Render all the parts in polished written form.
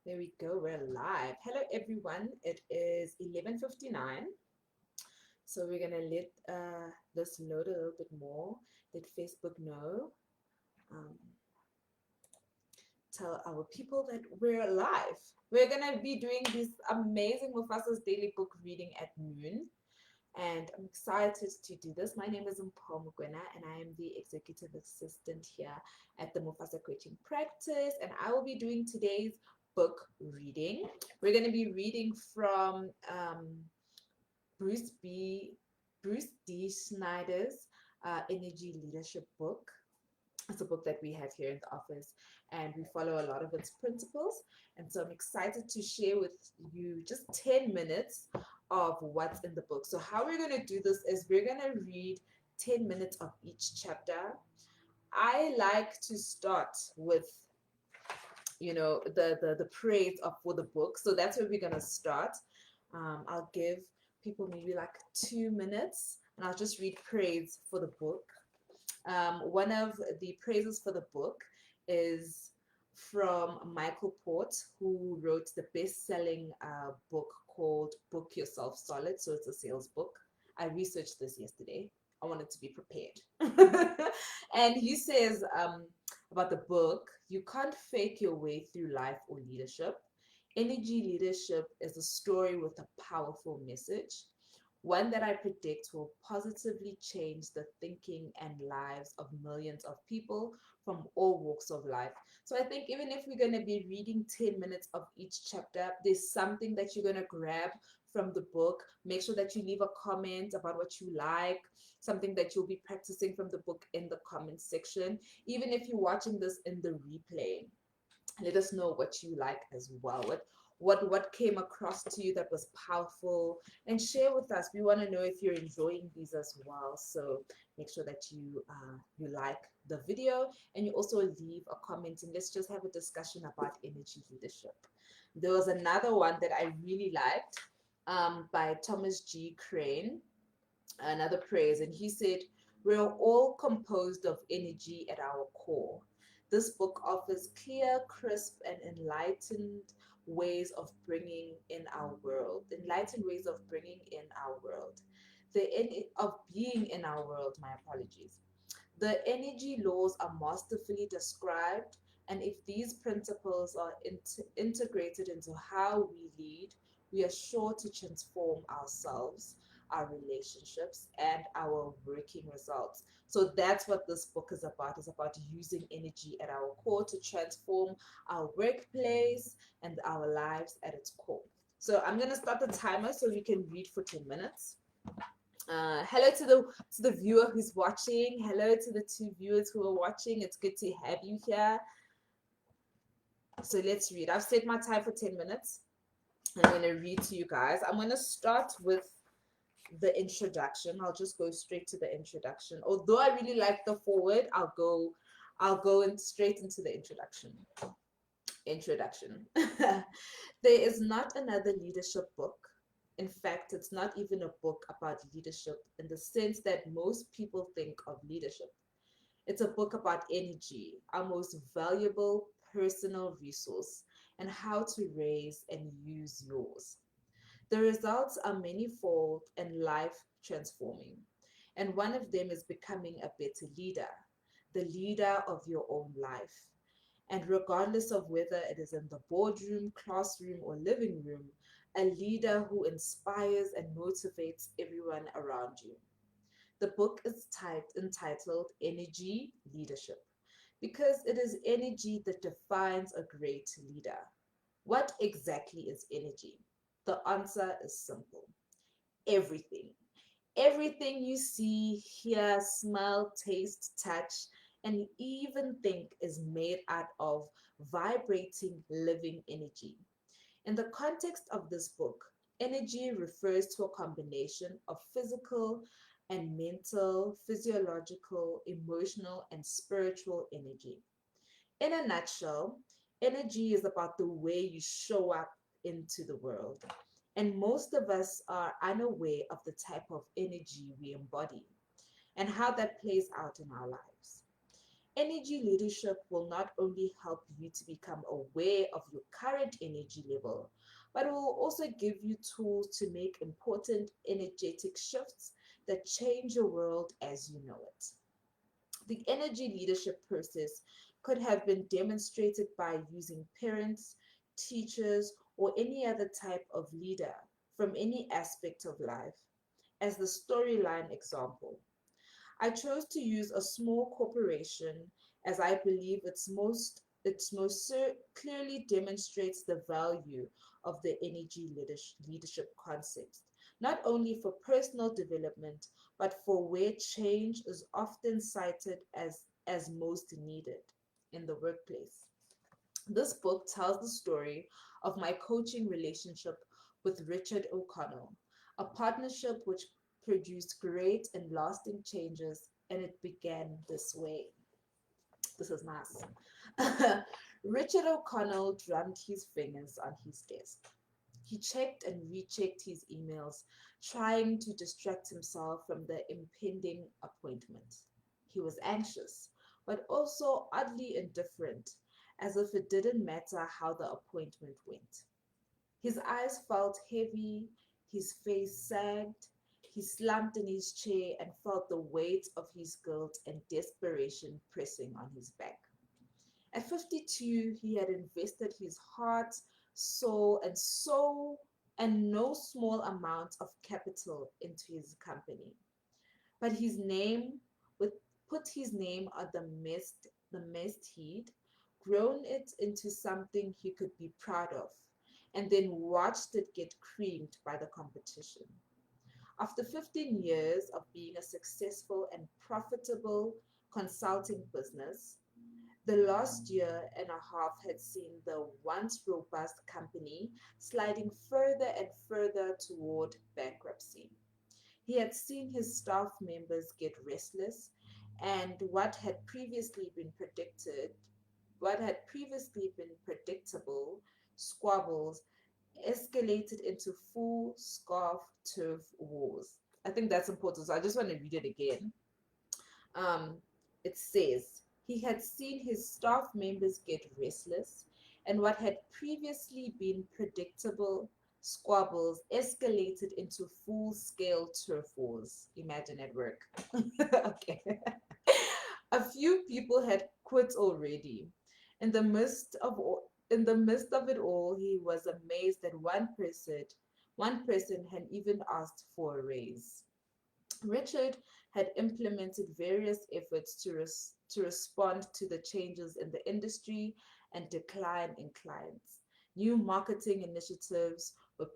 There we go. We're live. Hello, everyone. It is 11:59. So we're gonna let this load a little bit more. Let Facebook know. Um, tell our people that we're live. We're gonna be doing this amazing Mufasa's daily book reading at noon, and I'm excited to do this. My name is Mpho, and I am the executive assistant here at the Mufasa Coaching Practice, and I will be doing today's book reading. We're going to be reading from Bruce B. Bruce D. Schneider's Energy Leadership book. It's a book that we have here in the office, and we follow a lot of its principles. And so I'm excited to share with you just 10 minutes of what's in the book. So, how we're going to do this is we're going to read 10 minutes of each chapter. I like to start with the praise of for the book, so that's where we're going to start. I'll give people maybe like 2 minutes, and I'll just read praise for the book. One of the praises for the book is from Michael Port, who wrote the best-selling book called Book Yourself Solid. So it's a sales book. I researched this yesterday. I wanted to be prepared. And he says about the book, you can't fake your way through life or leadership. Energy leadership is a story with a powerful message, one that I predict will positively change the thinking and lives of millions of people from all walks of life. So I think even if we're going to be reading 10 minutes of each chapter, there's something that you're going to grab from the book. Make sure that you leave a comment about what you like, something that you'll be practicing from the book in the comment section. Even if you're watching this in the replay, let us know what you like as well. What came across to you that was powerful, and share with us. We want to know if you're enjoying these as well. So make sure that you like the video, and you also leave a comment, and let's just have a discussion about energy leadership. There was another one that I really liked, by Thomas G. Crane, another praise, and he said, we're all composed of energy at our core. This book offers clear, crisp, and enlightened ways of bringing in our world, of being in our world. My apologies. The energy laws are masterfully described, and if these principles are integrated into how we lead, we are sure to transform ourselves, our relationships, and our working results. So that's what this book is about. It's about using energy at our core to transform our workplace and our lives at its core. So I'm going to start the timer so we can read for 10 minutes. Hello to the viewer who's watching. Hello to the two viewers who are watching. It's good to have you here. So let's read. I've set my time for 10 minutes. And I'm going to read to you guys. I'm going to start with the introduction. I'll just go straight to the introduction. Although I really like the forward, I'll go straight into the introduction. There is not another leadership book. In fact, it's not even a book about leadership in the sense that most people think of leadership. It's a book about energy, our most valuable personal resource, and how to raise and use yours. The results are manifold and life transforming. And one of them is becoming a better leader, the leader of your own life. And regardless of whether it is in the boardroom, classroom, or living room, a leader who inspires and motivates everyone around you. The book is entitled Energy Leadership because it is energy that defines a great leader. What exactly is energy? The answer is simple: everything. Everything you see, hear, smell, taste, touch, and even think is made out of vibrating living energy. In the context of this book, energy refers to a combination of physical and mental, physiological, emotional, and spiritual energy. In a nutshell, energy is about the way you show up into the world. And most of us are unaware of the type of energy we embody and how that plays out in our lives. Energy leadership will not only help you to become aware of your current energy level, but it will also give you tools to make important energetic shifts that change your world as you know it. The energy leadership process could have been demonstrated by using parents, teachers, or any other type of leader from any aspect of life as the storyline example. I chose to use a small corporation as I believe clearly demonstrates the value of the energy leadership concept, not only for personal development, but for where change is often cited as most needed in the workplace. This book tells the story of my coaching relationship with Richard O'Connell, a partnership which produced great and lasting changes, and it began this way. This is nice. Richard O'Connell drummed his fingers on his desk. He checked and rechecked his emails, trying to distract himself from the impending appointment. He was anxious, but also oddly indifferent, as if it didn't matter how the appointment went. His eyes felt heavy, his face sagged, he slumped in his chair and felt the weight of his guilt and desperation pressing on his back. At 52, he had invested his heart, soul and no small amount of capital into his company. But his name would put his name on the mist he'd grown it into something he could be proud of, and then watched it get creamed by the competition. After 15 years of being a successful and profitable consulting business, the last year and a half had seen the once robust company sliding further and further toward bankruptcy. He had seen his staff members get restless, and what had previously been predictable squabbles escalated into full scarf turf wars. I think that's important, so I just want to read it again. Um, it says, he had seen his staff members get restless, and what had previously been predictable squabbles escalated into full scale turf wars. Imagine at work. Okay. A few people had quit already. In the midst of it all, he was amazed that one person had even asked for a raise. Richard had implemented various efforts to respond to the changes in the industry and decline in clients. New marketing initiatives were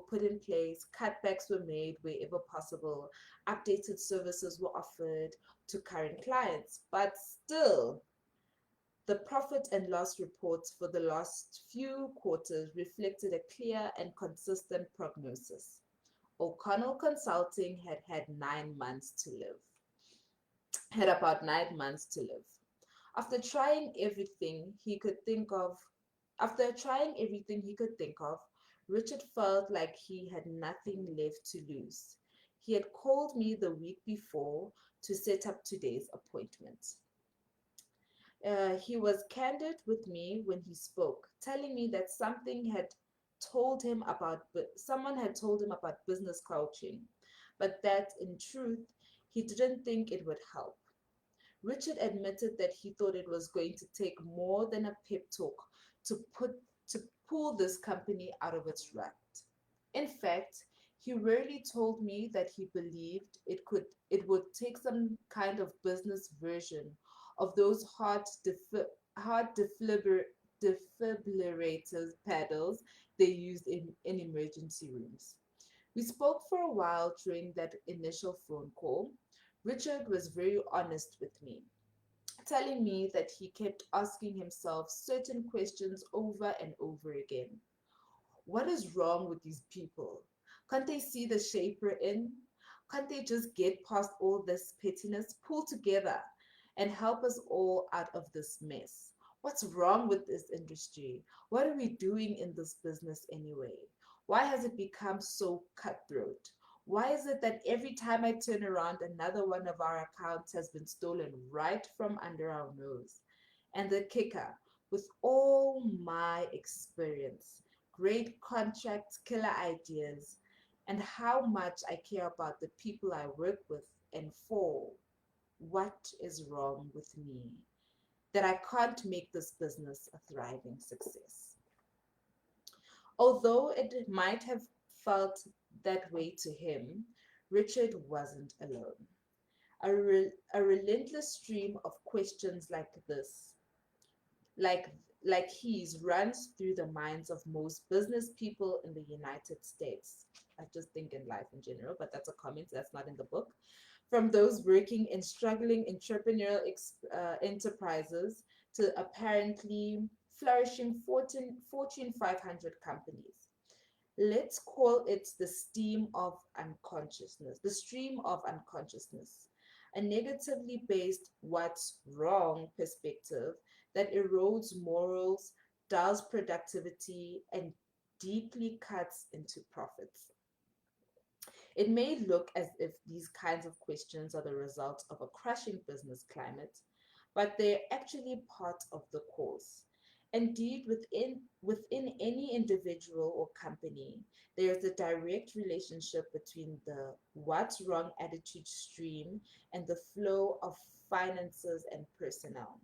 put in place, cutbacks were made wherever possible, updated services were offered to current clients, but still, the profit and loss reports for the last few quarters reflected a clear and consistent prognosis. O'Connell Consulting had about 9 months to live. After trying everything he could think of, After trying everything he could think of, Richard felt like he had nothing left to lose. He had called me the week before to set up today's appointment. He was candid with me when he spoke, telling me that someone had told him about business coaching, but that in truth, he didn't think it would help. Richard admitted that he thought it was going to take more than a pep talk to put to pull this company out of its rut. In fact, he rarely told me that he believed it would take some kind of business version of those heart defibrillators paddles they used in emergency rooms. We spoke for a while during that initial phone call. Richard was very honest with me, telling me that he kept asking himself certain questions over and over again. What is wrong with these people? Can't they see the shape we're in? Can't they just get past all this pettiness, pull together, and help us all out of this mess? What's wrong with this industry? What are we doing in this business anyway? Why has it become so cutthroat? Why is it that every time I turn around, another one of our accounts has been stolen right from under our nose? And the kicker, with all my experience, great contracts, killer ideas, and how much I care about the people I work with and for, what is wrong with me that I can't make this business a thriving success? Although it might have felt that way to him, Richard wasn't alone. A relentless stream of questions like like his, runs through the minds of most business people in the United States. I just think in life in general, but that's a comment that's not in the book. From those working in struggling entrepreneurial enterprises to apparently flourishing Fortune 500 companies. Let's call it the stream of unconsciousness, a negatively based what's wrong perspective that erodes morals, dulls productivity, and deeply cuts into profits. It may look as if these kinds of questions are the result of a crushing business climate, but they're actually part of the cause. Indeed, within any individual or company, there is a direct relationship between the what's wrong attitude stream and the flow of finances and personnel.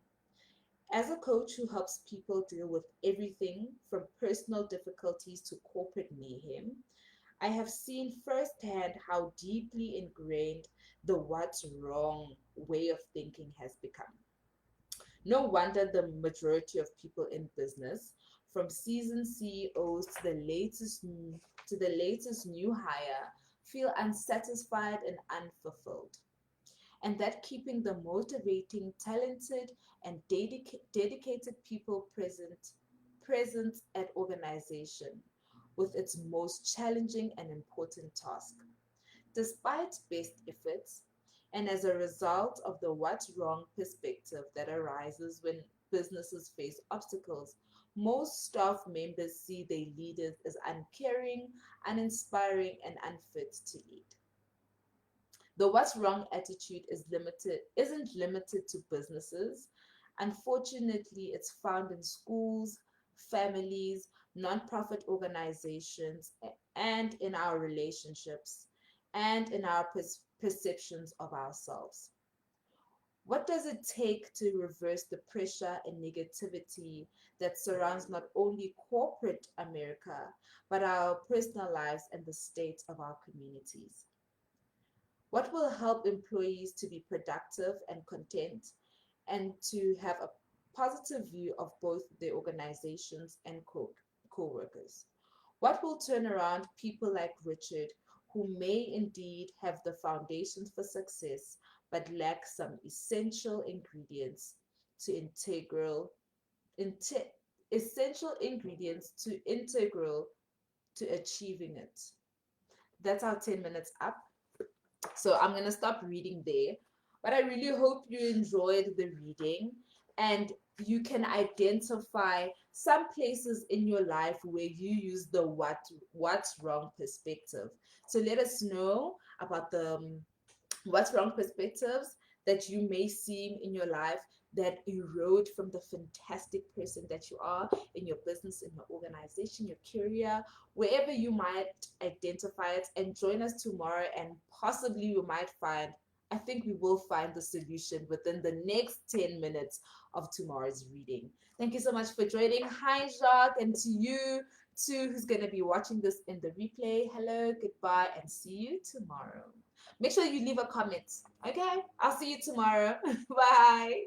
As a coach who helps people deal with everything from personal difficulties to corporate mayhem, I have seen firsthand how deeply ingrained the what's wrong way of thinking has become. No wonder the majority of people in business, from seasoned CEOs to the latest new hire, feel unsatisfied and unfulfilled, and that keeping the motivating, talented, and dedicated people present at organization with its most challenging and important task. Despite best efforts, and as a result of the what's wrong perspective that arises when businesses face obstacles, most staff members see their leaders as uncaring, uninspiring, and unfit to lead. The what's wrong attitude isn't limited to businesses. Unfortunately, it's found in schools, families, nonprofit organizations, and in our relationships, and in our perceptions of ourselves. What does it take to reverse the pressure and negativity that surrounds not only corporate America, but our personal lives and the state of our communities? What will help employees to be productive and content and to have a positive view of both their organizations and co-workers? What will turn around people like Richard, who may indeed have the foundations for success but lack some essential ingredients to inte- essential ingredients to integral to achieving it? That's our 10 minutes up. So I'm going to stop reading there. But I really hope you enjoyed the reading and you can identify some places in your life where you use the what's wrong perspective. So let us know about the what's wrong perspectives that you may see in your life that erode from the fantastic person that you are in your business, in your organization, your career, wherever you might identify it. And join us tomorrow, and possibly we might find, I think we will find the solution within the next 10 minutes of tomorrow's reading. Thank you so much for joining. Hi, Jacques, and to you too, who's going to be watching this in the replay. Hello, goodbye, and see you tomorrow. Make sure you leave a comment. Okay? I'll see you tomorrow. Bye.